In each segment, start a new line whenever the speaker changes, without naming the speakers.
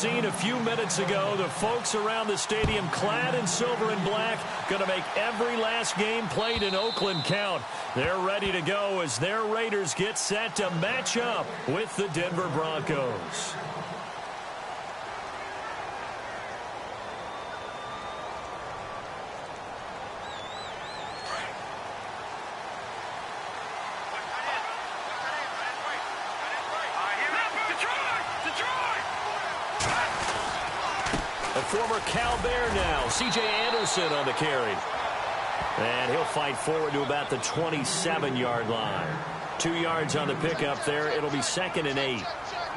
seen a few minutes ago, the folks around the stadium clad in silver and black going to make every last game played in Oakland count. They're ready to go as their Raiders get set to match up with the Denver Broncos. A former Cal Bear now, C.J. Anderson on the carry. And he'll fight forward to about the 27-yard line. 2 yards on the pickup there. It'll be 2nd and 8.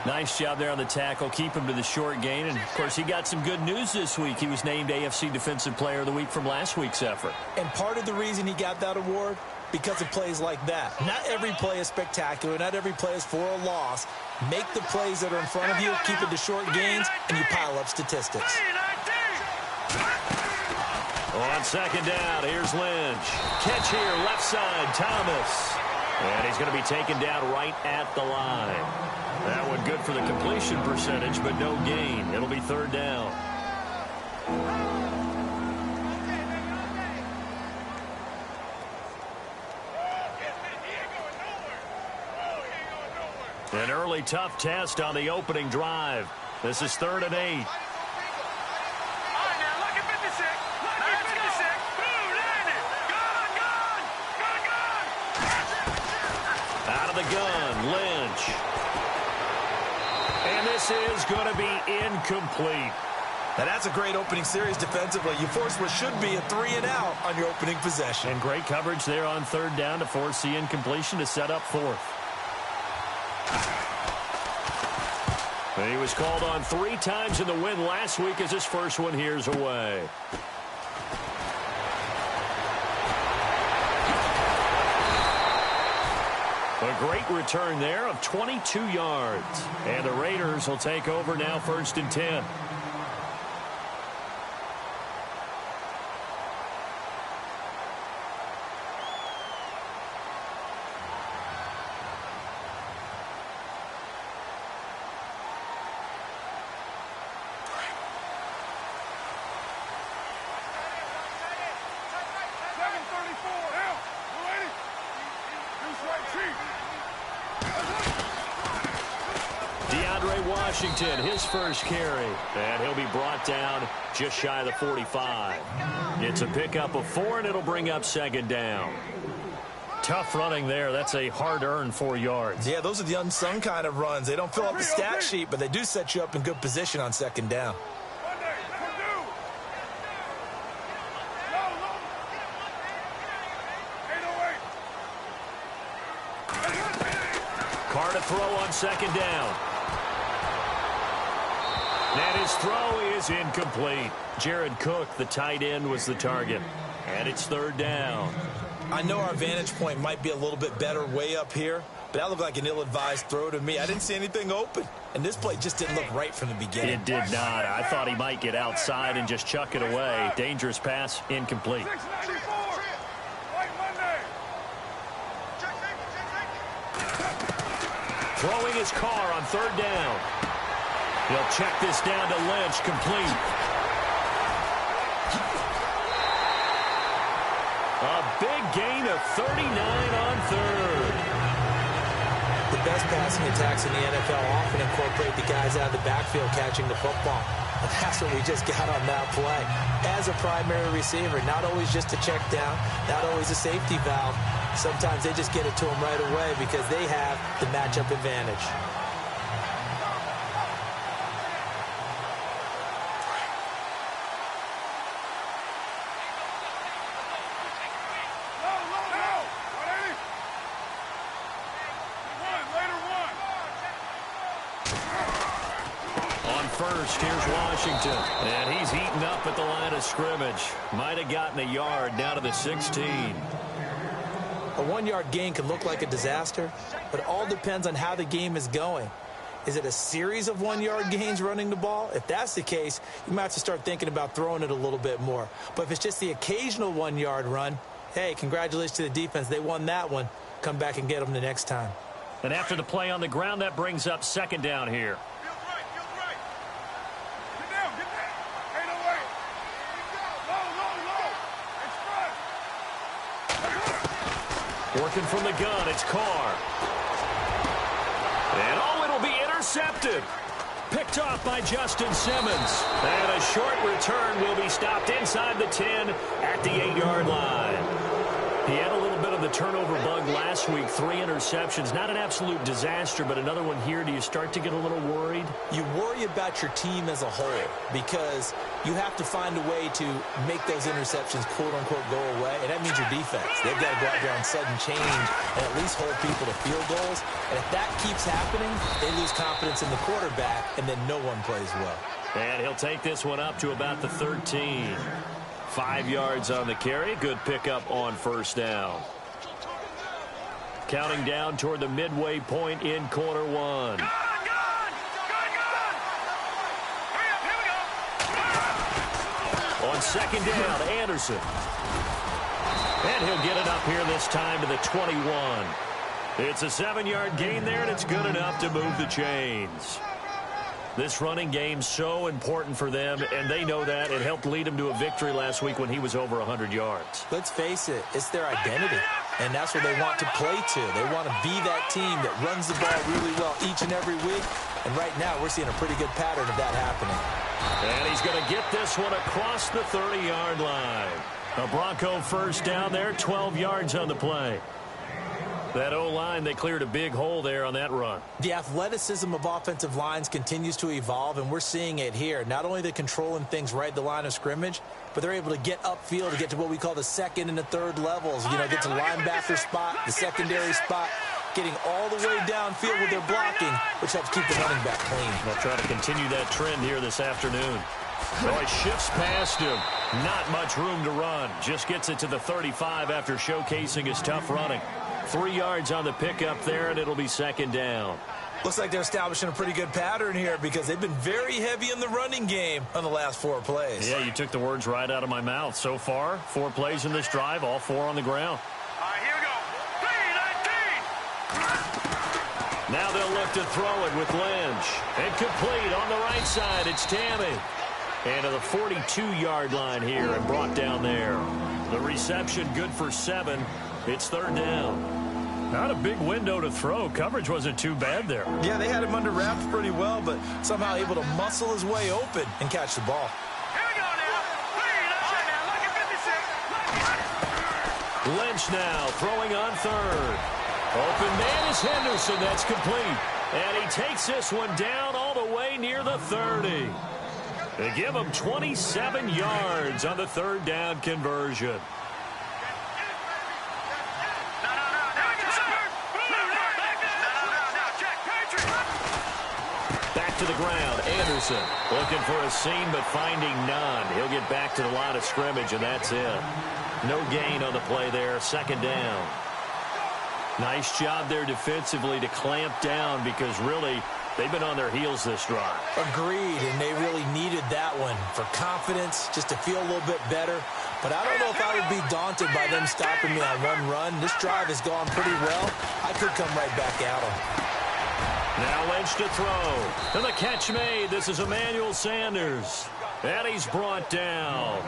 Nice job there on the tackle. Keep him to the short gain. And, of course, he got some good news this week. He was named AFC Defensive Player of the Week from last week's effort.
And part of the reason he got that award, because of plays like that. Not every play is spectacular. Not every play is for a loss. Make the plays that are in front of you, keep it to short gains, and you pile up statistics.
On 2nd down, here's Lynch. Catch here, left side, Thomas. And he's going to be taken down right at the line. That one good for the completion percentage, but no gain. It'll be 3rd down. An early tough test on the opening drive. This is 3rd and 8. Out of the gun, Lynch. And this is going to be incomplete.
Now that's a great opening series defensively. You force what should be a 3-and-out on your opening possession.
And great coverage there on 3rd down to force the incompletion to set up 4th. He was called on 3 times in the win last week as his first one here's away. A great return there of 22 yards. And the Raiders will take over now 1st and 10. Washington, his first carry, and he'll be brought down just shy of the 45. It's a pickup of 4, and it'll bring up 2nd down. Tough running there. That's a hard-earned 4 yards.
Yeah, those are the unsung kind of runs. They don't fill up the stat sheet, but they do set you up in good position on 2nd down.
Carr to throw on 2nd down. And his throw is incomplete. Jared Cook, the tight end, was the target. And it's 3rd down.
I know our vantage point might be a little bit better way up here, but that looked like an ill-advised throw to me. I didn't see anything open. And this play just didn't look right from the beginning.
It did not. I thought he might get outside and just chuck it away. Dangerous pass, incomplete. Throwing his Carr on 3rd down. He'll check this down to Lynch, complete. A big gain of 39 on 3rd.
The best passing attacks in the NFL often incorporate the guys out of the backfield catching the football. And that's what we just got on that play. As a primary receiver, not always just a check down, not always a safety valve. Sometimes they just get it to them right away because they have the matchup advantage.
First, here's Washington, and he's heating up at the line of scrimmage. Might have gotten a yard down to the 16.
A 1-yard gain can look like a disaster, but it all depends on how the game is going. Is it a series of 1-yard gains running the ball? If that's the case, you might have to start thinking about throwing it a little bit more. But if it's just the occasional 1-yard run, hey, congratulations to the defense. They won that one. Come back and get them the next time.
And after the play on the ground, that brings up 2nd down here. Working from the gun, it's Carr. And it'll be intercepted. Picked off by Justin Simmons. And a short return will be stopped inside the 10 at the 8-yard line. He had a little bit of the turnover bug last week, 3 interceptions. Not an absolute disaster, but another one here. Do you start to get a little worried?
You worry about your team as a whole because you have to find a way to make those interceptions, quote-unquote, go away, and that means your defense. They've got to go out there on sudden change and at least hold people to field goals. And if that keeps happening, they lose confidence in the quarterback, and then no one plays well.
And he'll take this one up to about the 13. 5 yards on the carry. Good pickup on first down. Counting down toward the midway point in quarter 1. On second down, Anderson. And he'll get it up here this time to the 21. It's a 7-yard gain there, and it's good enough to move the chains. This running game's so important for them, and they know that. It helped lead them to a victory last week when he was over 100 yards.
Let's face it, it's their identity, and that's what they want to play to. They want to be that team that runs the ball really well each and every week, and right now we're seeing a pretty good pattern of that happening.
And he's going to get this one across the 30-yard line. A Bronco first down there, 12 yards on the play. That O-line, they cleared a big hole there on that run.
The athleticism of offensive lines continues to evolve, and we're seeing it here. Not only are they controlling things right at the line of scrimmage, but they're able to get upfield to get to what we call the second and the third levels. You know, get to the linebacker spot, the secondary spot, getting all the way downfield with their blocking, which helps keep the running back clean.
They'll try to continue that trend here this afternoon. So he shifts past him. Not much room to run. Just gets it to the 35 after showcasing his tough running. 3 yards on the pickup there, and it'll be second down.
Looks like they're establishing a pretty good pattern here because they've been very heavy in the running game on the last 4 plays.
Yeah, you took the words right out of my mouth. So far, 4 plays in this drive, all 4 on the ground.
All right, here we go. 3-19.
Now they'll look to throw it with Lynch. And complete on the right side, it's Tammy. And to the 42-yard line here and brought down there. The reception good for 7. It's third down. Not a big window to throw. Coverage wasn't too bad there.
Yeah, they had him under wraps pretty well, but somehow able to muscle his way open and catch the ball.
Here we go now. 3, look at 56.
Lynch now throwing on third. Open man is Henderson. That's complete. And he takes this one down all the way near the 30. They give him 27 yards on the third down conversion. Back to the ground, Anderson looking for a seam but finding none. He'll get back to the line of scrimmage, and that's it. No gain on the play there, second down. Nice job there defensively to clamp down because really they've been on their heels this drive.
Agreed, and they really needed that one for confidence, just to feel a little bit better. But I don't know if I would be daunted by them stopping me on one run. This drive has gone pretty well. I could come right back at them.
Now Lynch to throw. And the catch made. This is Emmanuel Sanders. And he's brought down.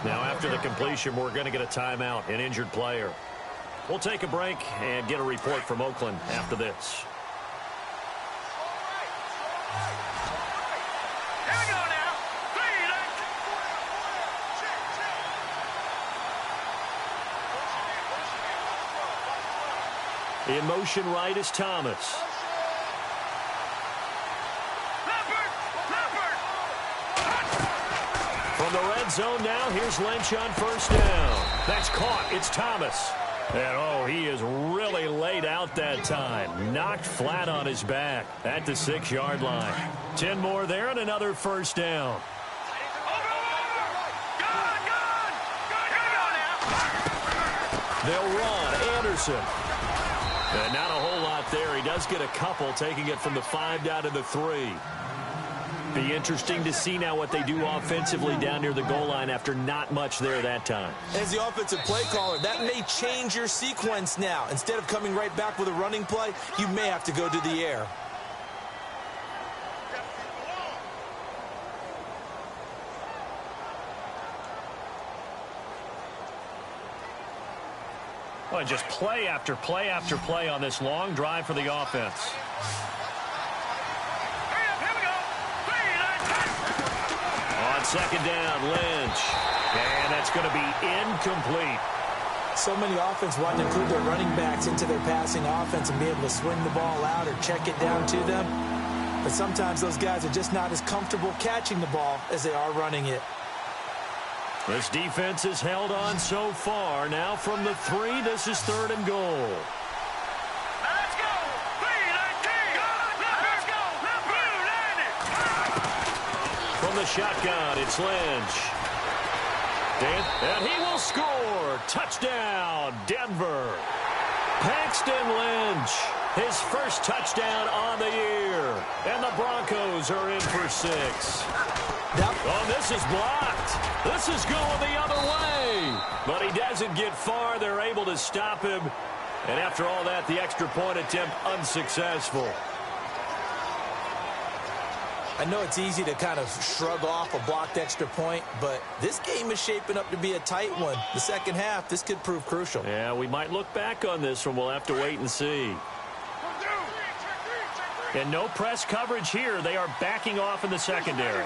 Now after the completion, we're going to get a timeout, an injured player. We'll take a break and get a report from Oakland after this.
Here we go now. 3,
In motion right is Thomas. From the red zone now, here's Lynch on first down. That's caught. It's Thomas. And, oh, he is really laid out that time. Knocked flat on his back at the 6-yard line. 10 more there and another first down. They'll run. Anderson. And not a whole lot there. He does get a couple, taking it from the 5 down to the 3. Be interesting to see now what they do offensively down near the goal line after not much there that time.
As the offensive play caller, that may change your sequence now. Instead of coming right back with a running play, you may have to go to the air.
Well, just play after play after play on this long drive for the offense. On second down, Lynch. And that's going to be incomplete.
So many offense want to include their running backs into their passing offense and be able to swing the ball out or check it down to them. But sometimes those guys are just not as comfortable catching the ball as they are running it.
This defense has held on so far. Now from the 3, this is 3rd and goal.
Let's go. Let's go.
From the shotgun, it's Lynch. And he will score. Touchdown, Denver. Paxton Lynch, his first touchdown on the year. And the Broncos are in for 6. Oh, this is blocked. This is going the other way. But he doesn't get far. They're able to stop him. And after all that, the extra point attempt unsuccessful.
I know it's easy to kind of shrug off a blocked extra point, but this game is shaping up to be a tight one. The second half, this could prove crucial.
Yeah, we might look back on this one. We'll have to wait and see. And no press coverage here. They are backing off in the secondary.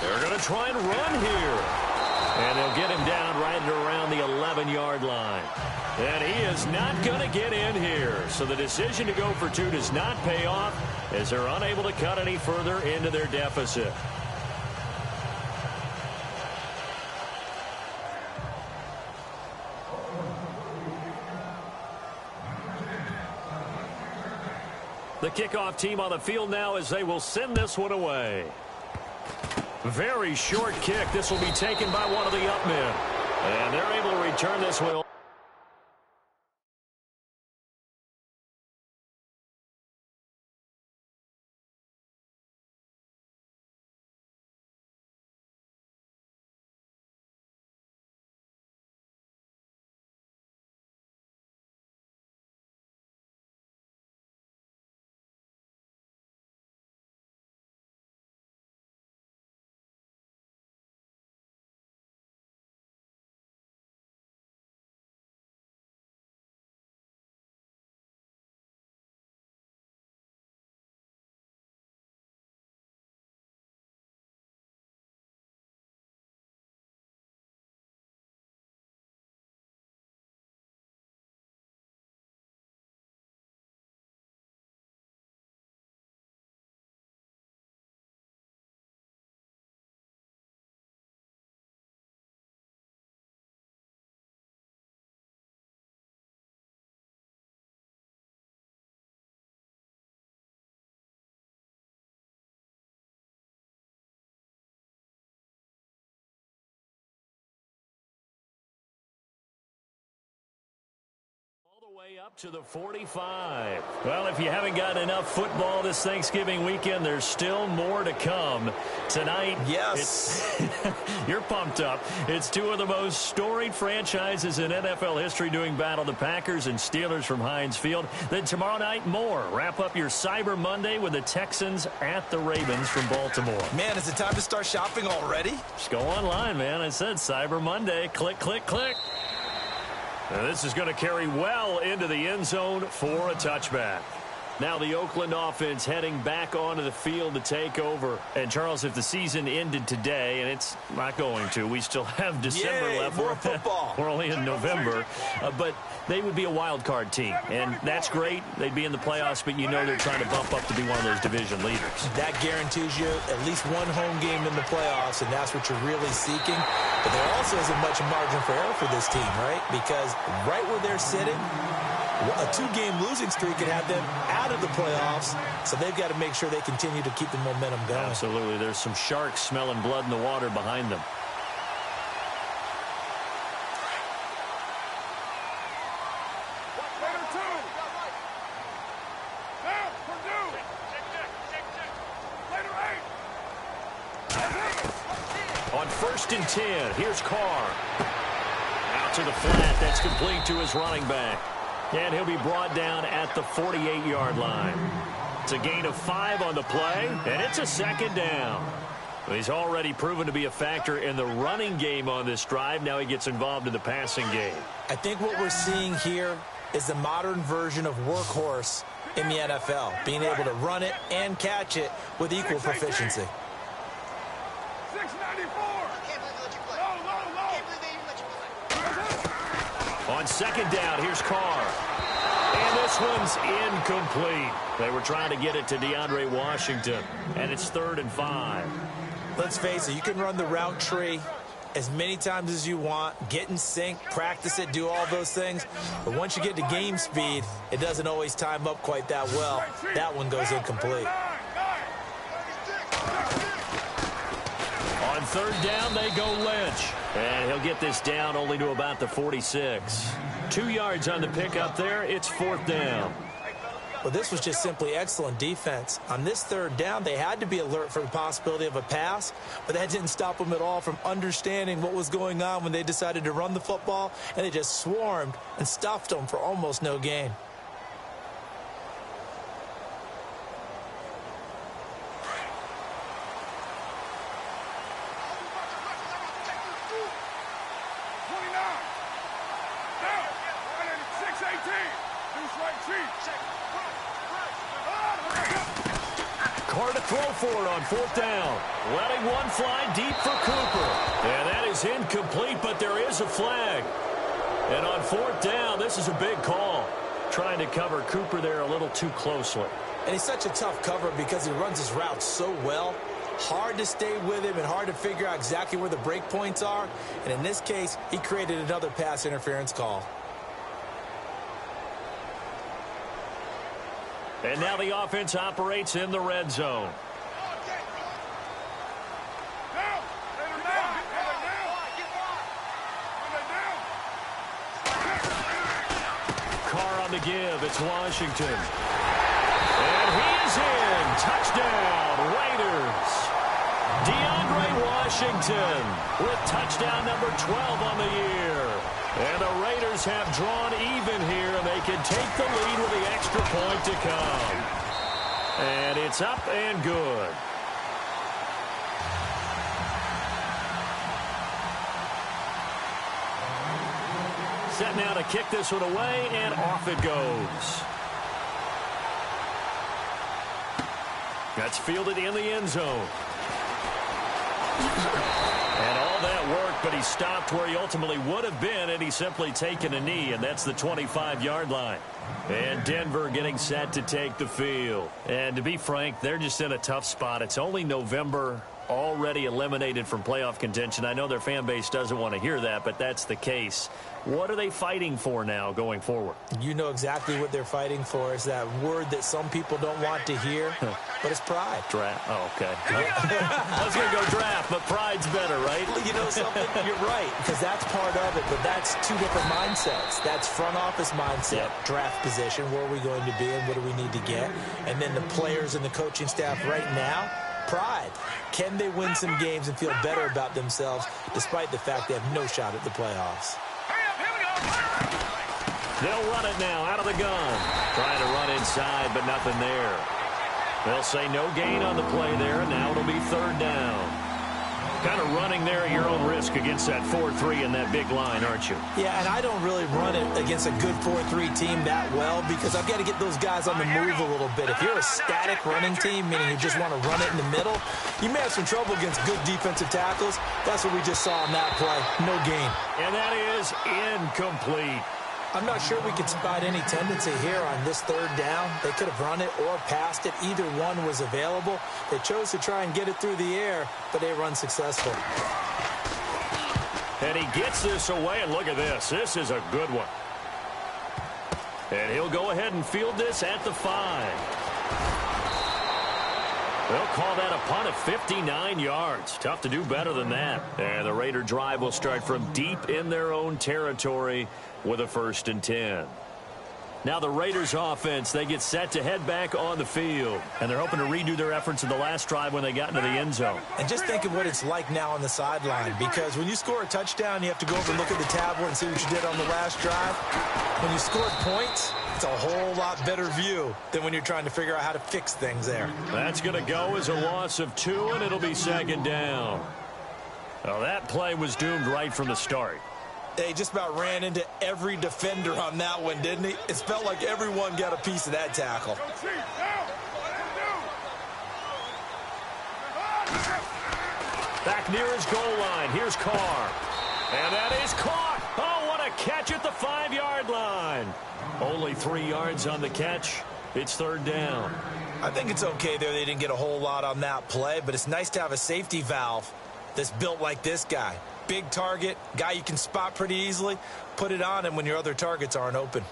They're going to try and run here. And they'll get him down right around the 11-yard line. And he is not going to get in here. So the decision to go for 2 does not pay off as they're unable to cut any further into their deficit. The kickoff team on the field now as they will send this one away. Very short kick. This will be taken by one of the up men. And they're able to return this one. The way up to the 45. Well, if you haven't gotten enough football this Thanksgiving weekend, there's still more to come. Tonight,
yes,
you're pumped up. It's 2 of the most storied franchises in NFL history doing battle, the Packers and Steelers from Heinz Field. Then tomorrow night, more. Wrap up your Cyber Monday with the Texans at the Ravens from Baltimore.
Man, is it time to start shopping already?
Just go online, man. I said Cyber Monday. Click, click, click. Now this is going to carry well into the end zone for a touchback. Now the Oakland offense heading back onto the field to take over. And, Charles, if the season ended today, and it's not going to, we still have December left.
More football.
We're only in November. But they would be a wild card team. And that's great. They'd be in the playoffs, but you know they're trying to bump up to be one of those division leaders.
That guarantees you at least one home game in the playoffs, and that's what you're really seeking. But there also isn't much margin for error for this team, right? Because right where they're sitting, a 2-game losing streak could have them out of the playoffs, so they've got to make sure they continue to keep the momentum going.
Absolutely. There's some sharks smelling blood in the water behind them. On 1st and 10, here's Carr. Out to the flat. That's complete to his running back. And he'll be brought down at the 48-yard line. It's a gain of 5 on the play, and it's a 2nd down. He's already proven to be a factor in the running game on this drive. Now he gets involved in the passing game.
I think what we're seeing here is the modern version of workhorse in the NFL, being able to run it and catch it with equal proficiency.
694.
On second down, here's Carr. And this one's incomplete. They were trying to get it to DeAndre Washington, and it's 3rd and 5.
Let's face it, you can run the route tree as many times as you want, get in sync, practice it, do all those things. But once you get to game speed, it doesn't always time up quite that well. That one goes incomplete.
On 3rd down, they go Lynch. And he'll get this down only to about the 46. 2 yards on the pickup there. It's 4th down.
Well, this was just simply excellent defense. On this 3rd down, they had to be alert for the possibility of a pass, but that didn't stop them at all from understanding what was going on when they decided to run the football, and they just swarmed and stuffed them for almost no gain.
Carr to throw for it on 4th down. Letting one fly deep for Cooper. And that is incomplete, but there is a flag. And on 4th down, this is a big call. Trying to cover Cooper there a little too closely.
And he's such a tough cover because he runs his route so well. Hard to stay with him and hard to figure out exactly where the break points are. And in this case, he created another pass interference call.
And now the offense operates in the red zone. Carr on the give. It's Washington. And he is in. Touchdown, Raiders. DeAndre Washington with touchdown number 12 on the year. And the Raiders have drawn even here, and they can take the lead with the extra point to come. And it's up and good. Set now to kick this one away, and off it goes. That's fielded in the end zone. And all that worked, but he stopped where he ultimately would have been, and he's simply taken a knee, and that's the 25-yard line. And Denver getting set to take the field. And to be frank, they're just in a tough spot. It's only November, already eliminated from playoff contention. I know their fan base doesn't want to hear that, but that's the case. What are they fighting for now going forward?
You know exactly what they're fighting for. Is that word that some people don't want to hear, but it's pride.
Draft. Oh, okay. I was going to go draft, but pride's better, right?
Well, you know something? You're right, because that's part of it, but that's two different mindsets. That's front office mindset, draft position, where are we going to be and what do we need to get? And then the players and the coaching staff right now, pride. Can they win some games and feel better about themselves despite the fact they have no shot at the playoffs?
They'll run it now out of the gun. Trying to run inside, but nothing there. They'll say no gain on the play there, and now it'll be 3rd down. Kind of running there at your own risk against that 4-3 and that big line, aren't you?
Yeah, and I don't really run it against a good 4-3 team that well because I've got to get those guys on the move a little bit. If you're a static running team, meaning you just want to run it in the middle, you may have some trouble against good defensive tackles. That's what we just saw on that play. No gain.
And that is incomplete.
I'm not sure we could spot any tendency here on this 3rd down. They could have run it or passed it. Either one was available. They chose to try and get it through the air, but they run successful.
And he gets this away, and look at this. This is a good one. And he'll go ahead and field this at the 5. They'll call that a punt of 59 yards. Tough to do better than that. And the Raider drive will start from deep in their own territory with a 1st and 10. Now the Raiders offense, they get set to head back on the field. And they're hoping to redo their efforts in the last drive when they got into the end zone.
And just think of what it's like now on the sideline. Because when you score a touchdown, you have to go over and look at the tablet and see what you did on the last drive. When you scored points, That's a whole lot better view than when you're trying to figure out how to fix things there.
That's going to go as a loss of 2, and it'll be second down. Well, that play was doomed right from the start.
They just about ran into every defender on that one, didn't he? It felt like everyone got a piece of that tackle.
Back near his goal line. Here's Carr. And that is caught. Oh, what a catch at the 5-yard line. Only 3 yards on the catch. It's third down.
I think it's okay there. They didn't get a whole lot on that play, but it's nice to have a safety valve that's built like this guy. Big target, guy you can spot pretty easily. Put it on him when your other targets aren't open.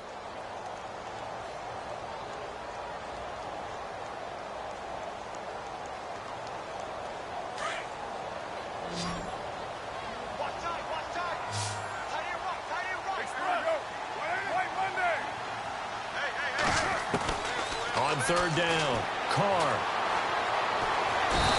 On third down, Carr.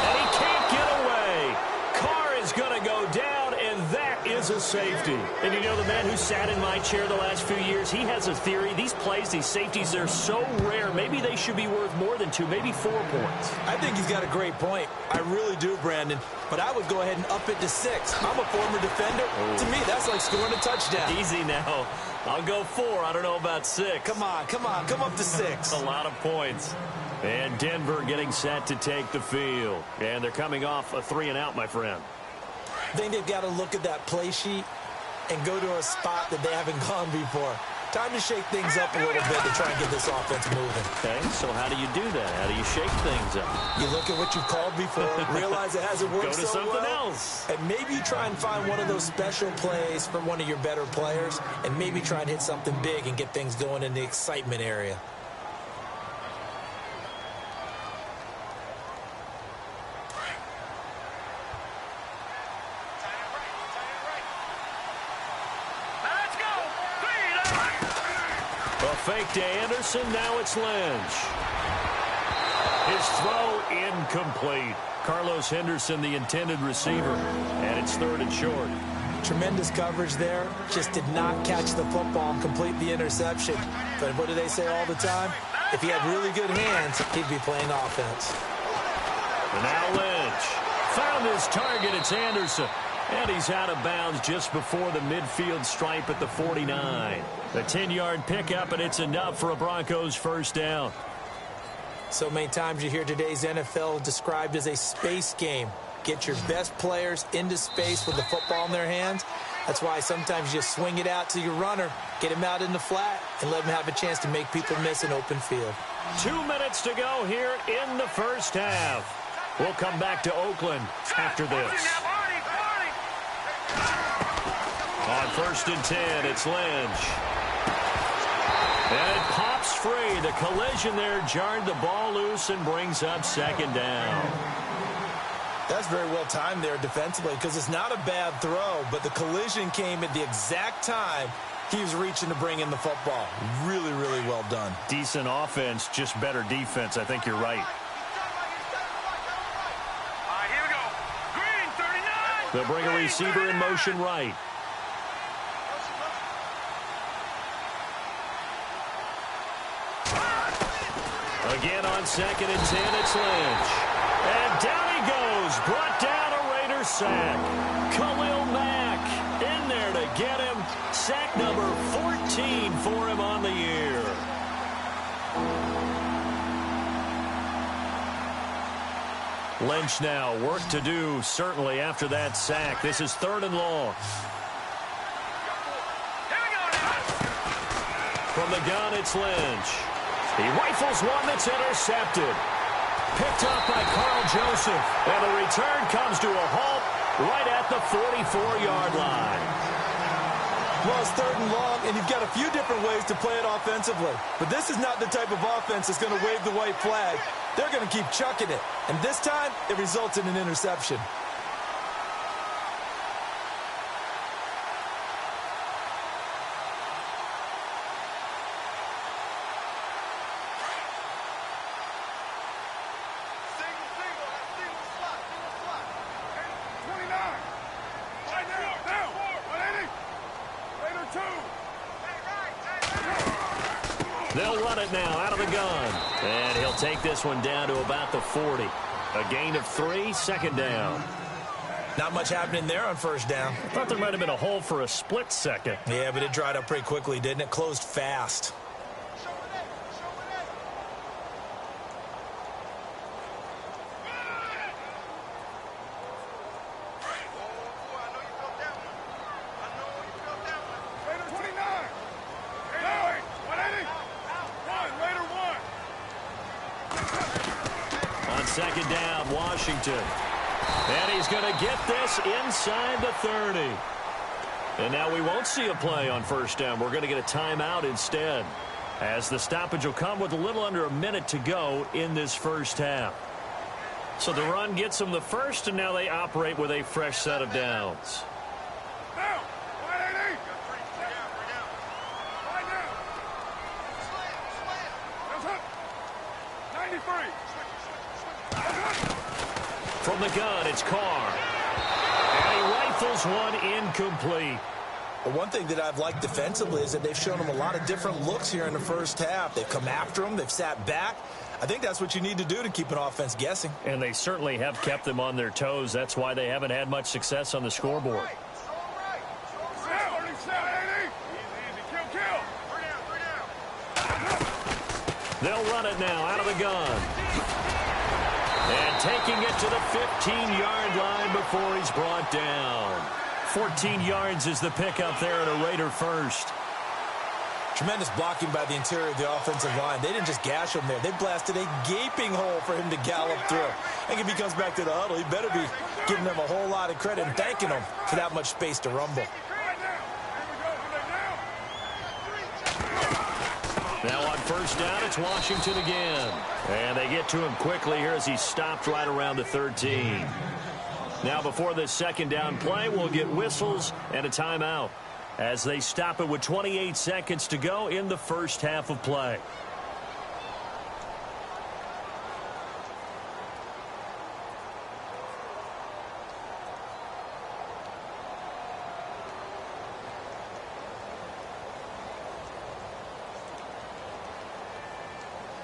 And he can't get away. Carr is going to go down, and that is a safety. And you know, the man who sat in my chair the last few years, he has a theory. These plays, these safeties, they're so rare. Maybe they should be worth more than 2, maybe 4 points.
I think he's got a great point. I really do, Brandon. But I would go ahead and up it to 6. I'm a former defender. Oh. To me, that's like scoring a touchdown.
Easy now. I'll go 4. I don't know about 6.
Come on. Come up to 6.
A lot of points. And Denver getting set to take the field. And they're coming off a 3-and-out, my friend.
I think they've got to look at that play sheet and go to a spot that they haven't gone before. Time to shake things up a little bit to try and get this offense moving.
Okay, so how do you do that? How do you shake things up?
You look at what you've called before, realize it hasn't worked
so well. Go to something else.
And maybe you try and find one of those special plays from one of your better players, and maybe try and hit something big and get things going in the excitement area.
Fake to Anderson, now it's Lynch. His throw incomplete. Carlos Henderson, the intended receiver, and it's 3rd and short.
Tremendous coverage there. Just did not catch the football and complete the interception. But what do they say all the time? If he had really good hands, he'd be playing offense.
And now Lynch. Found his target, it's Anderson. And he's out of bounds just before the midfield stripe at the 49. The 10-yard pickup, and it's enough for a Broncos first down.
So many times you hear today's NFL described as a space game. Get your best players into space with the football in their hands. That's why sometimes you swing it out to your runner, get him out in the flat, and let him have a chance to make people miss an open field.
2 minutes to go here in the first half. We'll come back to Oakland after this. On 1st and 10, it's Lynch. And it pops free. The collision there jarred the ball loose and brings up second down.
That's very well timed there defensively because it's not a bad throw, but the collision came at the exact time he was reaching to bring in the football. Really, really well done.
Decent offense, just better defense. I think you're right.
Here we go. Green, 39.
They'll bring a receiver in motion right. Again on 2nd and 10, it's Lynch. And down he goes. Brought down a Raider sack. Khalil Mack in there to get him. Sack number 14 for him on the year. Lynch now, work to do certainly after that sack. This is 3rd and long. From the gun, it's Lynch. He rifles one that's intercepted. Picked up by Carl Joseph. And the return comes to a halt right at the 44-yard line.
Well, it's 3rd and long, and you've got a few different ways to play it offensively. But this is not the type of offense that's going to wave the white flag. They're going to keep chucking it. And this time, it results in an interception.
They'll run it now out of the gun. And he'll take this one down to about the 40. A gain of 3, second down.
Not much happening there on first down.
I thought there might have been a hole for a split second.
Yeah, but it dried up pretty quickly, didn't it? Closed fast.
Second down, Washington. And he's going to get this inside the 30. And now we won't see a play on first down. We're going to get a timeout instead, as the stoppage will come with a little under a minute to go in this first half. So the run gets them the first, and now they operate with a fresh set of downs. From the gun, it's Carr. And he rifles one incomplete.
Well, one thing that I've liked defensively is that they've shown them a lot of different looks here in the first half. They've come after them. They've sat back. I think that's what you need to do to keep an offense guessing.
And they certainly have kept them on their toes. That's why they haven't had much success on the scoreboard. They'll run it now out of the gun. And taking it to the 15-yard line before he's brought down. 14 yards is the pickup there at a Raider first.
Tremendous blocking by the interior of the offensive line. They didn't just gash him there. They blasted a gaping hole for him to gallop through. I think if he comes back to the huddle, he better be giving them a whole lot of credit and thanking them for that much space to rumble.
Now on first down, it's Washington again. And they get to him quickly here as he stopped right around the 13. Now before this second down play, we'll get whistles and a timeout as they stop it with 28 seconds to go in the first half of play.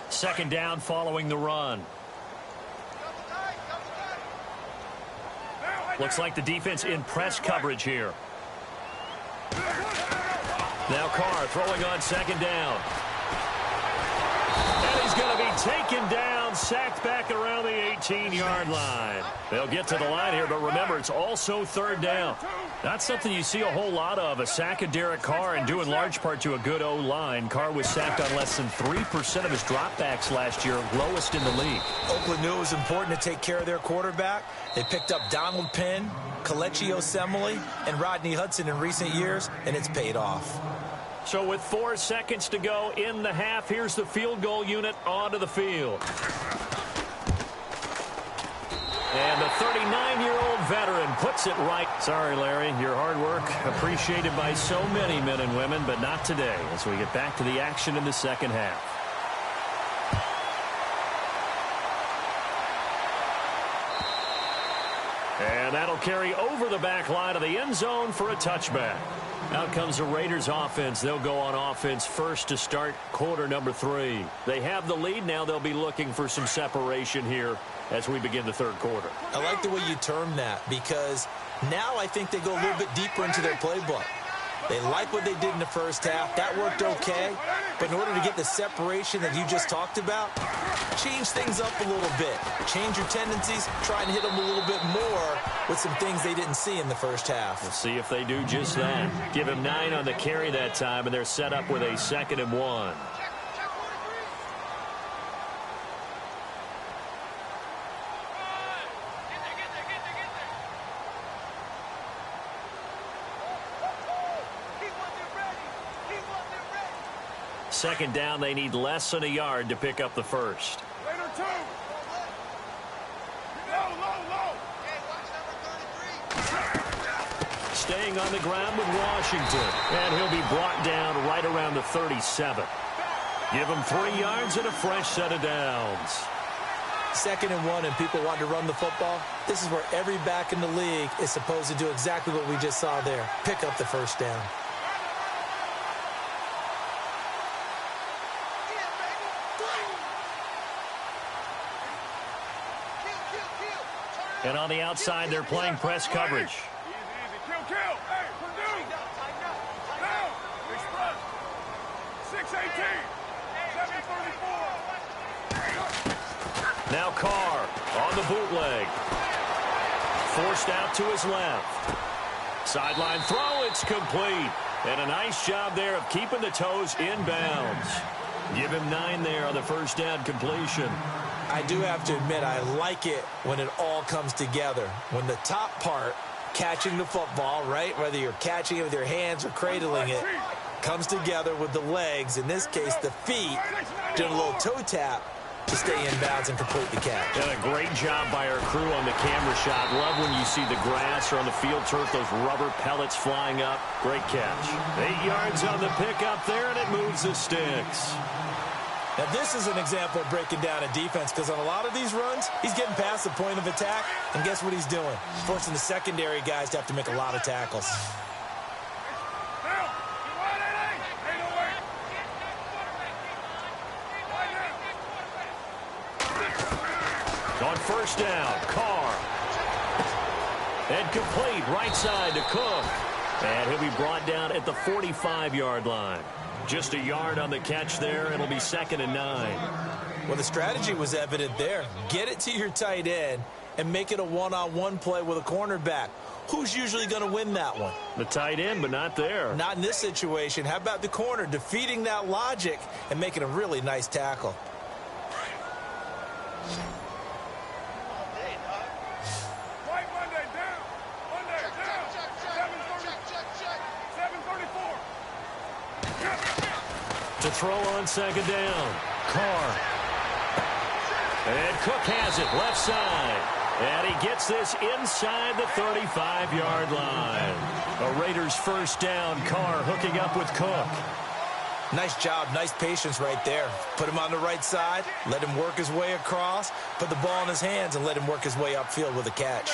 Second down following the run. Looks like the defense in press coverage here. Now Carr throwing on second down. And he's going to be taken down, sacked back around the 18-yard line. They'll get to the line here, but remember, it's also third down. Not something you see a whole lot of, a sack of Derek Carr, and due in large part to a good O-line. Carr was sacked on less than 3% of his dropbacks last year, lowest in the league.
Oakland knew it was important to take care of their quarterback. They picked up Donald Penn, Kelechi Osemele, and Rodney Hudson in recent years, and it's paid off.
So with 4 seconds to go in the half, here's the field goal unit onto the field. And the 39-year-old veteran puts it right. Sorry, Larry, your hard work appreciated by so many men and women, but not today as we get back to the action in the second half. And that'll carry over the back line of the end zone for a touchback. Out comes the Raiders offense. They'll go on offense first to start quarter number 3. They have the lead. Now they'll be looking for some separation here as we begin the third quarter.
I like the way you term that, because now I think they go a little bit deeper into their playbook. They like what they did in the first half. That worked okay. But in order to get the separation that you just talked about, change things up a little bit. Change your tendencies. Try and hit them a little bit more with some things they didn't see in the first half.
We'll see if they do just that. Give him 9 on the carry that time, and they're set up with a 2nd and 1. Second down, they need less than a yard to pick up the first.
Raider 2. Low.
Staying on the ground with Washington. And he'll be brought down right around the 37. Give him 3 yards and a fresh set of downs.
2nd and 1 and people want to run the football. This is where every back in the league is supposed to do exactly what we just saw there. Pick up the first down.
And on the outside, they're playing press coverage.
Easy, easy. Kill, kill. Hey, Purdue. Down. Express. 618. 734.
Now Carr on the bootleg. Forced out to his left. Sideline throw, it's complete. And a nice job there of keeping the toes in bounds. Give him 9 there on the first down completion.
I do have to admit, I like it when it all comes together. When the top part, catching the football, right, whether you're catching it with your hands or cradling it, comes together with the legs, in this case the feet, doing a little toe tap to stay in bounds and complete the catch.
And a great job by our crew on the camera shot. Love when you see the grass or on the field turf, those rubber pellets flying up. Great catch. 8 yards on the pickup there, and it moves the sticks.
Now, this is an example of breaking down a defense, because on a lot of these runs, he's getting past the point of attack, and guess what he's doing? Forcing the secondary guys to have to make a lot of tackles.
On first down, Carr. And complete right side to Cook. And he'll be brought down at the 45-yard line. Just a yard on the catch there. It'll be 2nd and 9.
Well, the strategy was evident there. Get it to your tight end and make it a one-on-one play with a cornerback. Who's usually going to win that one?
The tight end, but not there.
Not in this situation. How about the corner defeating that logic and making a really nice tackle?
To throw on 2nd down. Carr. And Cook has it left side. And he gets this inside the 35-yard line. A Raiders first down. Carr hooking up with Cook.
Nice job, nice patience right there. Put him on the right side, let him work his way across, put the ball in his hands, and let him work his way upfield with a catch.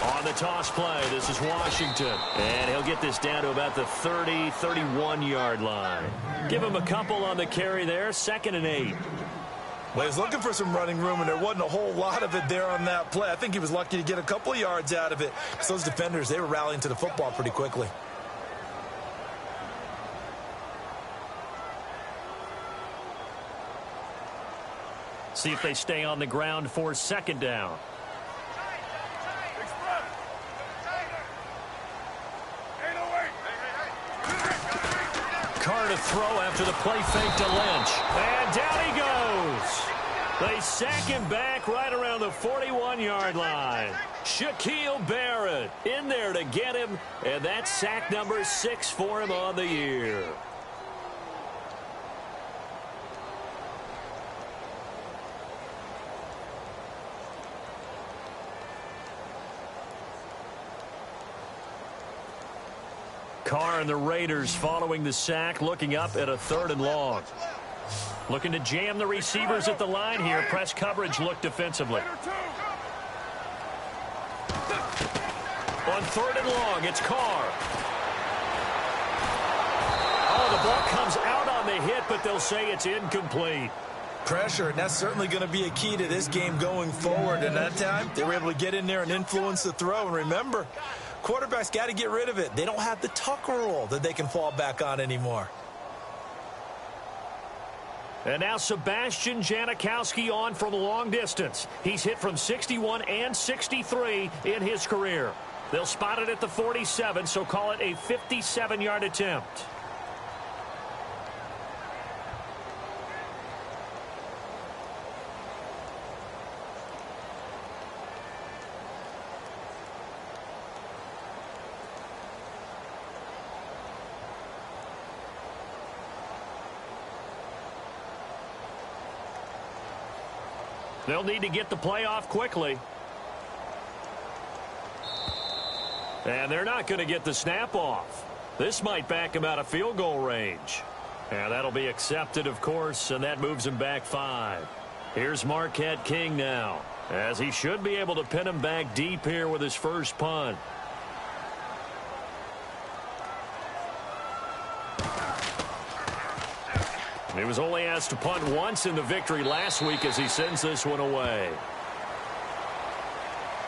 On the toss play, this is Washington. And he'll get this down to about the 30, 31-yard line. Give him a couple on the carry there, 2nd and 8.
Well, he was looking for some running room, and there wasn't a whole lot of it there on that play. I think he was lucky to get a couple of yards out of it. Because those defenders, they were rallying to the football pretty quickly.
See if they stay on the ground for 2nd down. Carr to throw after the play fake to Lynch. And down he goes. They sack him back right around the 41-yard line. Shaquille Barrett in there to get him. And that's sack number 6 for him on the year. Carr and the Raiders following the sack, looking up at a 3rd and long. Looking to jam the receivers at the line here. Press coverage look defensively. On 3rd and long, it's Carr. Oh, the ball comes out on the hit, but they'll say it's incomplete.
Pressure, and that's certainly going to be a key to this game going forward. And that time, they were able to get in there and influence the throw. And remember, quarterbacks got to get rid of it. They don't have the tuck rule that they can fall back on anymore.
And now Sebastian Janikowski on from a long distance. He's hit from 61 and 63 in his career. They'll spot it at the 47, so call it a 57-yard attempt. They'll need to get the play off quickly. And they're not going to get the snap off. This might back him out of field goal range. And that'll be accepted, of course, and that moves him back 5. Here's Marquette King now, as he should be able to pin him back deep here with his first punt. He was only asked to punt once in the victory last week as he sends this one away.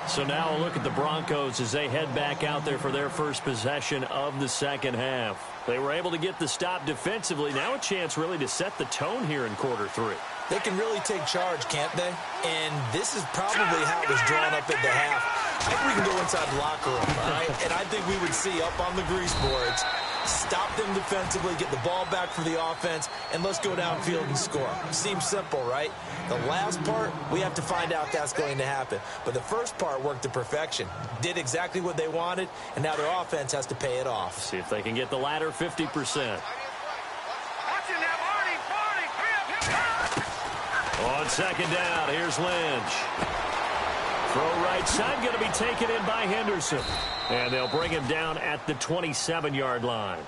So now a look at the Broncos as they head back out there for their first possession of the second half. They were able to get the stop defensively. Now a chance really to set the tone here in quarter 3.
They can really take charge, can't they? And this is probably how it was drawn up at the half. I think we can go inside the locker room, all right? And I think we would see up on the grease boards, stop them defensively, get the ball back for the offense, and let's go downfield and score. Seems simple, right? The last part, we have to find out that's going to happen. But the first part worked to perfection. Did exactly what they wanted, and now their offense has to pay it off.
See if they can get the latter 50%. On second down, here's Lynch. Throw right side, going to be taken in by Henderson. And they'll bring him down at the 27-yard line.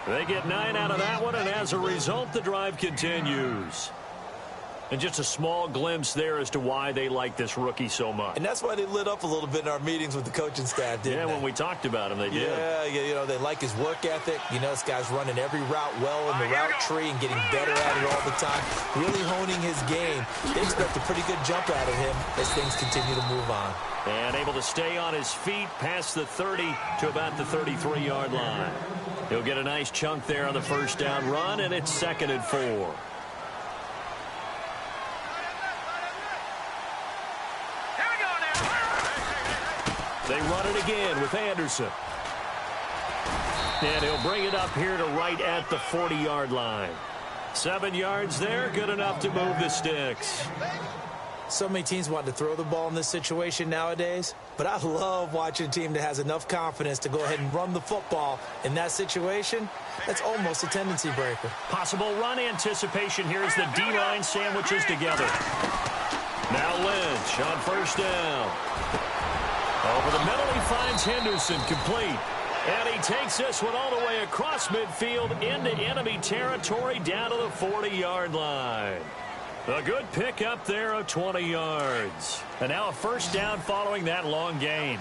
They get 9 out of that one, and as a result, the drive continues. And just a small glimpse there as to why they like this rookie so much.
And that's why they lit up a little bit in our meetings with the coaching staff, didn't they?
Yeah, when we talked about him, they did.
Yeah, you know, they like his work ethic. You know, this guy's running every route well in the route tree and getting better at it all the time, really honing his game. They expect a pretty good jump out of him as things continue to move on.
And able to stay on his feet past the 30 to about the 33-yard line. He'll get a nice chunk there on the first down run, and it's 2nd and 4. They run it again with Anderson. And he'll bring it up here to right at the 40-yard line. 7 yards there, good enough to move the sticks.
So many teams want to throw the ball in this situation nowadays, but I love watching a team that has enough confidence to go ahead and run the football. In that situation, that's almost a tendency breaker.
Possible run anticipation here as the D-line sandwiches together. Now Lynch on first down. Over the middle, he finds Henderson complete. And he takes this one all the way across midfield into enemy territory down to the 40-yard line. A good pick up there of 20 yards. And now a first down following that long gain.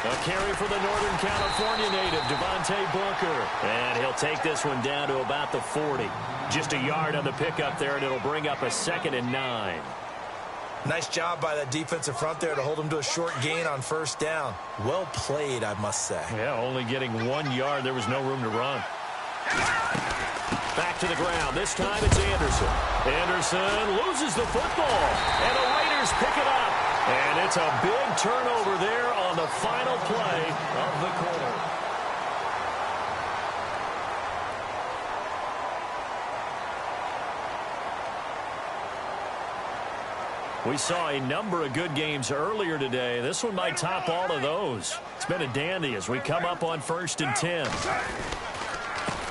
A carry for the Northern California native, Devontae Booker. And he'll take this one down to about the 40. Just a yard on the pickup there, and it'll bring up a 2nd and 9.
Nice job by that defensive front there to hold him to a short gain on first down. Well played, I must say.
Yeah, only getting 1 yard. There was no room to run. Back to the ground. This time it's Anderson. Anderson loses the football, and the Raiders pick it up. And it's a big turnover there on the final play of the quarter. We saw a number of good games earlier today. This one might top all of those. It's been a dandy as we come up on 1st and 10.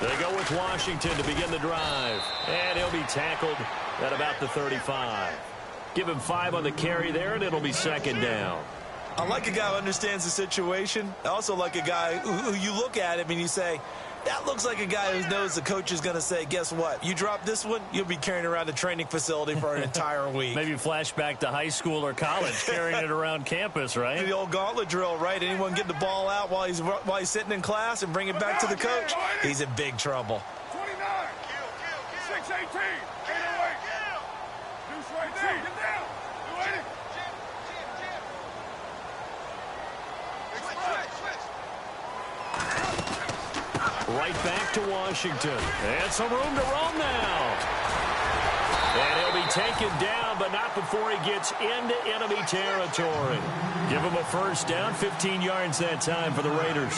They go with Washington to begin the drive. And he'll be tackled at about the 35. Give him 5 on the carry there, and it'll be 2nd down.
I like a guy who understands the situation. I also like a guy who you look at him and you say, that looks like a guy who knows the coach is going to say, guess what? You drop this one, you'll be carrying around the training facility for an entire week.
Maybe flashback to high school or college, carrying it around campus, right?
The old gauntlet drill, right? Anyone get the ball out while he's sitting in class and bring it back to the coach? He's in big trouble.
29, 618, 808. Deuce right there, get down. 280.
Right back to Washington. And some room to roam now. And he'll be taken down, but not before he gets into enemy territory. Give him a first down, 15 yards that time for the Raiders.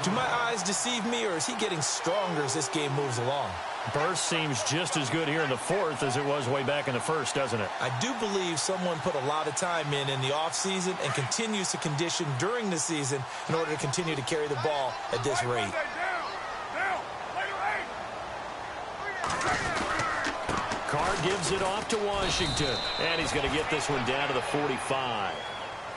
Do my eyes deceive me, or is he getting stronger as this game moves along?
Burst seems just as good here in the 4th as it was way back in the 1st, doesn't it?
I do believe someone put a lot of time in the offseason and continues to condition during the season in order to continue to carry the ball at this rate.
Carr gives it off to Washington, and he's going to get this one down to the 45.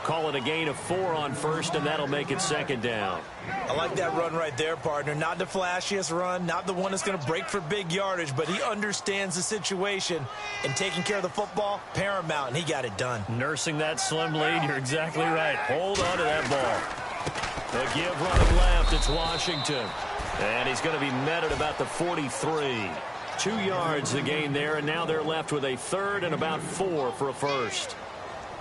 call it a gain of 4 on first, and that'll make it second down.
I like that run right there, partner. Not the flashiest run, not the one that's going to break for big yardage, but he understands the situation, and taking care of the football, paramount, and he got it done.
Nursing that slim lead, you're exactly right. Hold on to that ball. The give running left, it's Washington. And he's going to be met at about the 43. 2 yards the gain there, and now they're left with a third and about 4 for a first.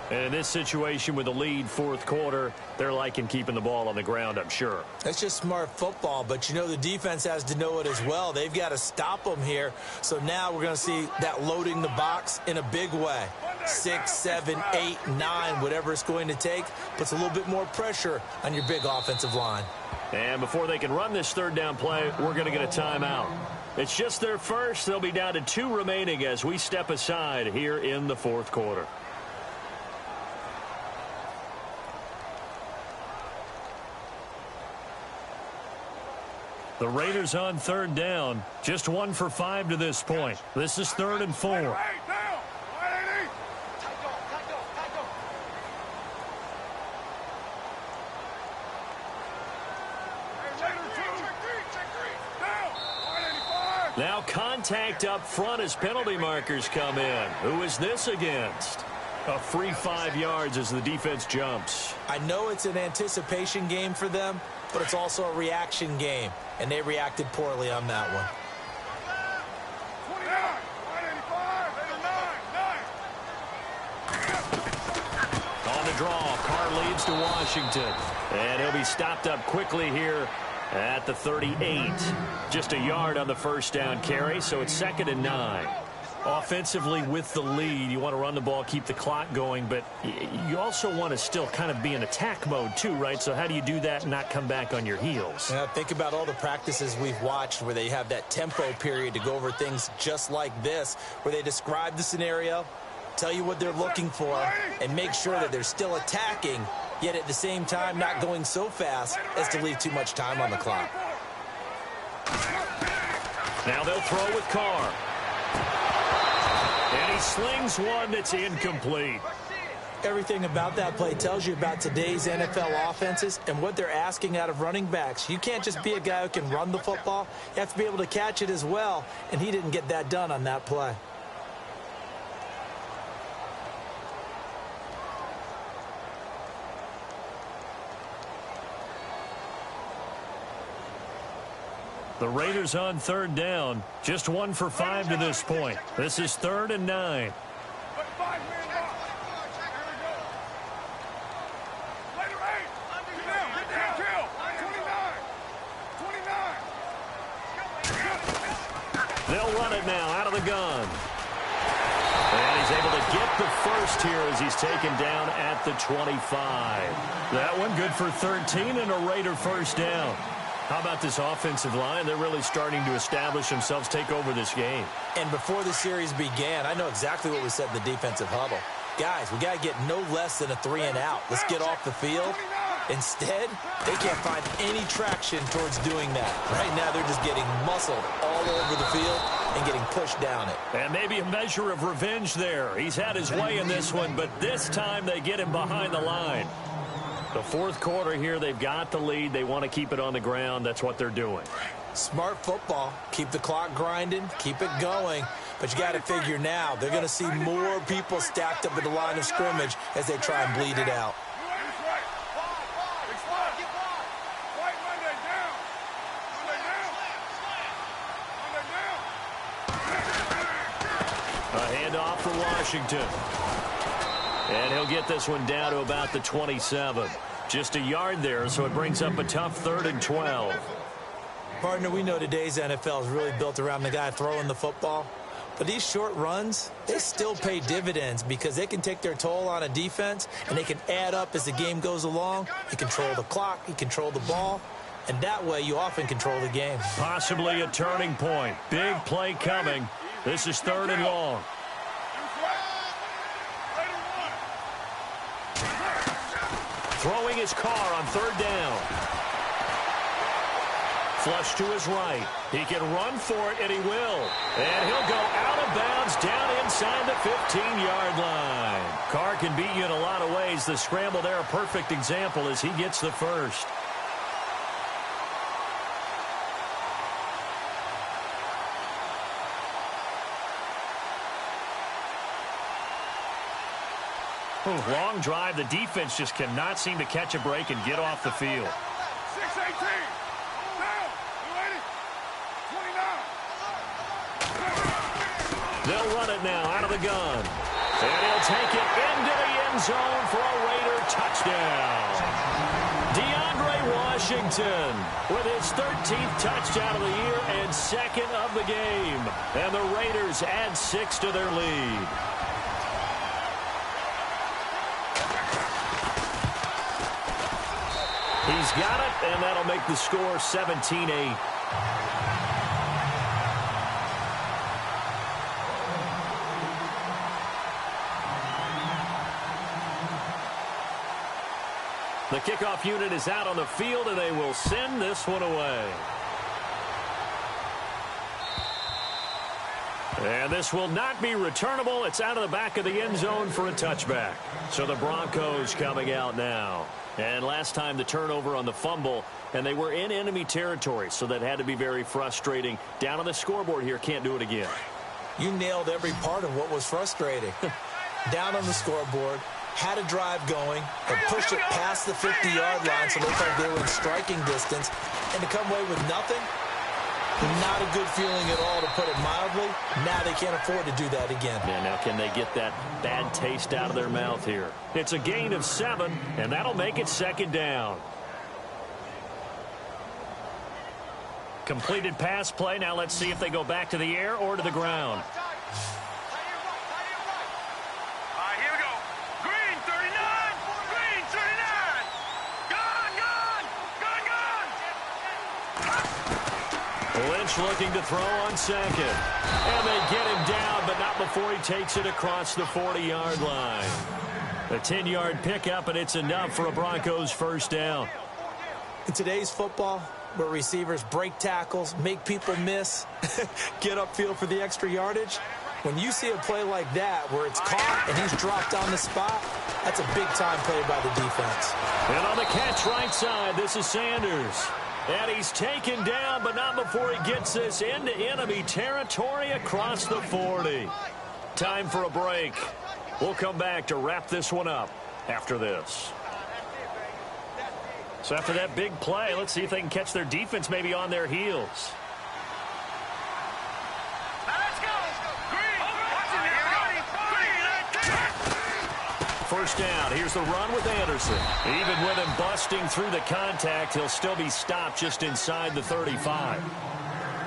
And in this situation with the lead fourth quarter, they're liking keeping the ball on the ground, I'm sure.
That's just smart football, but you know the defense has to know it as well. They've got to stop them here. So now we're going to see that loading the box in a big way. 6, 7, 8, 9, whatever it's going to take, puts a little bit more pressure on your big offensive line.
And before they can run this third down play, we're going to get a timeout. It's just their first. They'll be down to 2 remaining as we step aside here in the fourth quarter. The Raiders on third down. Just 1 for 5 to this point. This is 3rd and 4. Now contact up front as penalty markers come in. Who is this against? A free 5 yards as the defense jumps.
I know it's an anticipation game for them, but it's also a reaction game, and they reacted poorly on that one.
29, 9.
On the draw, Carr leads to Washington. And he'll be stopped up quickly here at the 38. Just a yard on the first down carry, so it's 2nd and 9. Offensively with the lead, you want to run the ball, keep the clock going, but you also want to still kind of be in attack mode too, right? So how do you do that and not come back on your heels?
Yeah, think about all the practices we've watched where they have that tempo period to go over things just like this, where they describe the scenario, tell you what they're looking for, and make sure that they're still attacking, yet at the same time not going so fast as to leave too much time on the clock.
Now they'll throw with Carr. And he slings one that's incomplete.
Everything about that play tells you about today's NFL offenses and what they're asking out of running backs. You can't just be a guy who can run the football. You have to be able to catch it as well, and he didn't get that done on that play.
The Raiders on third down. Just 1 for 5 to this point. This is 3rd and 9. They'll run it now out of the gun. And he's able to get the first here as he's taken down at the 25. That one good for 13 and a Raider first down. How about this offensive line? They're really starting to establish themselves, take over this game.
And before the series began, I know exactly what we said in the defensive huddle. Guys, we got to get no less than a 3 and out. Let's get off the field. Instead, they can't find any traction towards doing that. Right now, they're just getting muscled all over the field and getting pushed down it.
And maybe a measure of revenge there. He's had his way in this one, but this time they get him behind the line. The fourth quarter here, they've got the lead. They want to keep it on the ground. That's what they're doing.
Smart football. Keep the clock grinding. Keep it going. But you got to figure now, they're going to see more people stacked up at the line of scrimmage as they try and bleed it out.
A handoff for Washington. And he'll get this one down to about the 27. Just a yard there, so it brings up a tough 3rd and 12.
Partner, we know today's NFL is really built around the guy throwing the football. But these short runs, they still pay dividends because they can take their toll on a defense, and they can add up as the game goes along. You control the clock, you control the ball, and that way you often control the game.
Possibly a turning point. Big play coming. This is 3rd and long. Throwing his Carr on 3rd down. Flush to his right. He can run for it, and he will. And he'll go out of bounds down inside the 15-yard line. Carr can beat you in a lot of ways. The scramble there, a perfect example as he gets the first. Long drive. The defense just cannot seem to catch a break and get off the field.
6-18. Down. You ready? 29.
They'll run it now out of the gun. And he'll take it into the end zone for a Raider touchdown. DeAndre Washington with his 13th touchdown of the year and second of the game. And the Raiders add 6 to their lead. He's got it, and that'll make the score 17-8. The kickoff unit is out on the field, and they will send this one away. And this will not be returnable. It's out of the back of the end zone for a touchback. So the Broncos coming out now. And last time the turnover on the fumble, and they were in enemy territory, so that had to be very frustrating. Down on the scoreboard here, can't do it again.
You nailed every part of what was frustrating. Down on the scoreboard, had a drive going, and pushed it past the 50-yard line so they thought they were in striking distance, and to come away with nothing, not a good feeling at all, to put it mildly. Now they can't afford to do that again.
Yeah, now can they get that bad taste out of their mouth here? It's a gain of 7, and that'll make it second down. Completed pass play. Now let's see if they go back to the air or to the ground.
Here we go. Green 39. Green 39. Gone.
Lynch looking to throw on second. And they get him down, but not before he takes it across the 40-yard line. A 10-yard pickup, and it's enough for a Broncos first down.
In today's football, where receivers break tackles, make people miss, get upfield for the extra yardage, when you see a play like that where it's caught and he's dropped on the spot, that's a big-time play by the defense.
And on the catch right side, this is Sanders. And he's taken down, but not before he gets this into enemy territory across the 40. Time for a break. We'll come back to wrap this one up after this. So after that big play, let's see if they can catch their defense maybe on their heels. First down. Here's the run with Anderson. Even with him busting through the contact, he'll still be stopped just inside the 35.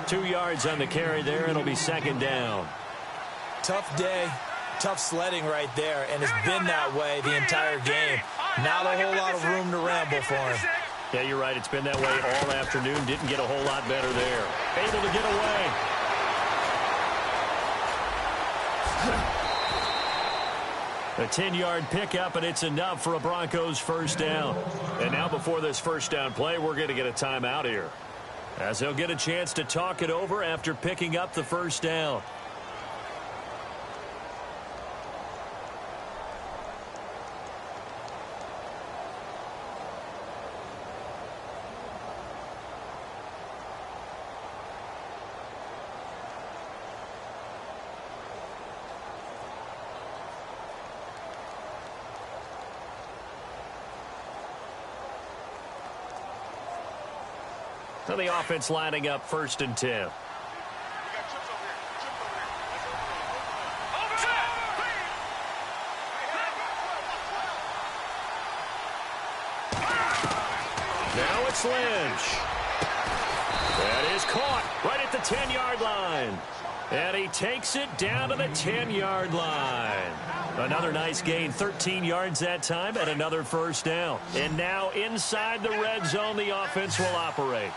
2 yards on the carry there. It'll be second down.
Tough day, tough sledding right there, and it's been that way the entire game. Not a whole lot of room to ramble for him.
Yeah, you're right. It's been that way all afternoon. Didn't get a whole lot better there. Able to get away. A 10-yard pickup, and it's enough for a Broncos first down. And now before this first down play, we're going to get a timeout here, as they'll get a chance to talk it over after picking up the first down. So the offense lining up first and 10. Now it's Lynch. That is caught right at the 10-yard line. And he takes it down to the 10-yard line. Another nice gain, 13 yards that time, and another first down. And now inside the red zone, the offense will operate.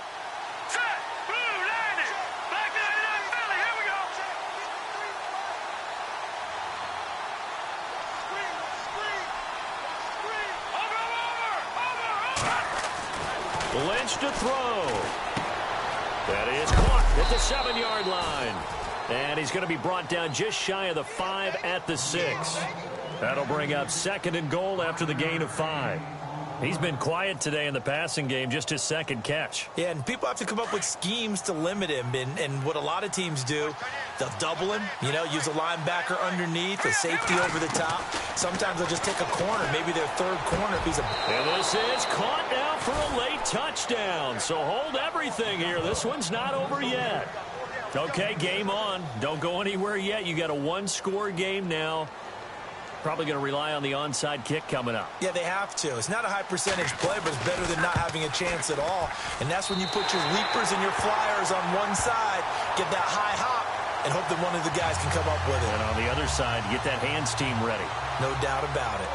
Lynch to throw. That is caught at the 7-yard line. And he's going to be brought down just shy of the 5 at the 6. That'll bring up 2nd and goal after the gain of 5. He's been quiet today in the passing game, just his 2nd catch.
Yeah, and people have to come up with schemes to limit him. And what a lot of teams do, they'll double him, use a linebacker underneath, a safety over the top. Sometimes they'll just take a corner, maybe their 3rd corner.
And this is caught now for a late touchdown. So hold everything here. This one's not over yet. Okay, game on. Don't go anywhere yet. You got a 1-score game now. Probably going to rely on the onside kick coming up.
Yeah, they have to. It's not a high percentage play, but it's better than not having a chance at all. And that's when you put your leapers and your flyers on one side, get that high hop, and hope that one of the guys can come up with it.
And on the other side, get that hands team ready.
No doubt about it.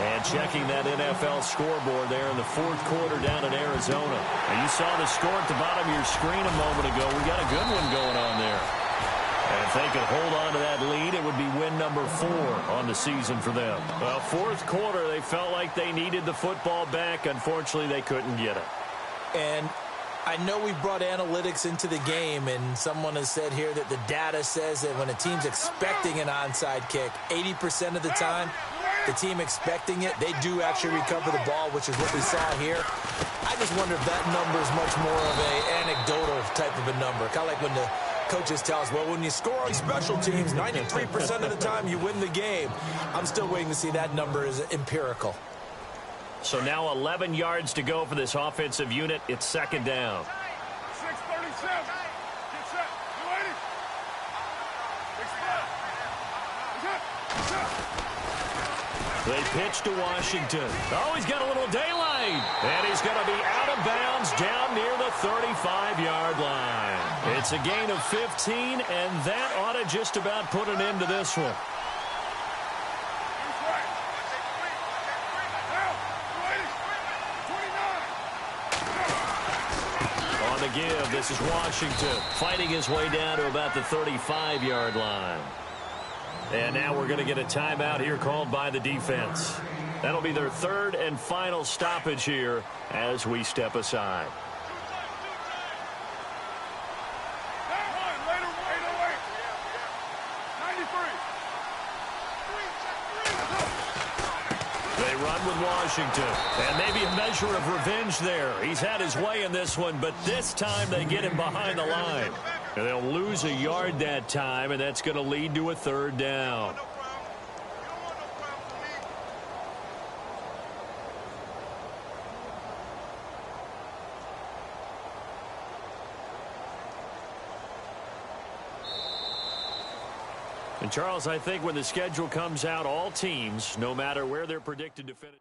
And checking that NFL scoreboard there in the 4th quarter down in Arizona. Now, you saw the score at the bottom of your screen a moment ago. We got a good one going on there. And if they could hold on to that lead, it would be win number 4 on the season for them. Well, 4th quarter, they felt like they needed the football back. Unfortunately, they couldn't get it.
And I know we brought analytics into the game, and someone has said here that the data says that when a team's expecting an onside kick, 80% of the time, the team expecting it, they do actually recover the ball, which is what we saw here. I just wonder if that number is much more of an anecdotal type of a number. Kind of like when the coaches tell us, well, when you score on special teams, 93% of the time you win the game. I'm still waiting to see that number is empirical.
So now 11 yards to go for this offensive unit. It's 2nd down.
6:37. Get set. You ready?
They pitch to Washington. Oh, he's got a little daylight. And he's going to be out of bounds down near the 35-yard line. It's a gain of 15, and that ought to just about put an end to this one. On the give, this is Washington fighting his way down to about the 35-yard line. And now we're going to get a timeout here called by the defense. That'll be their 3rd and final stoppage here as we step aside. They run with Washington. And maybe a measure of revenge there. He's had his way in this one, but this time they get him behind the line. And they'll lose a yard that time, and that's going to lead to a 3rd down. And, Charles, I think when the schedule comes out, all teams, no matter where they're predicted to finish.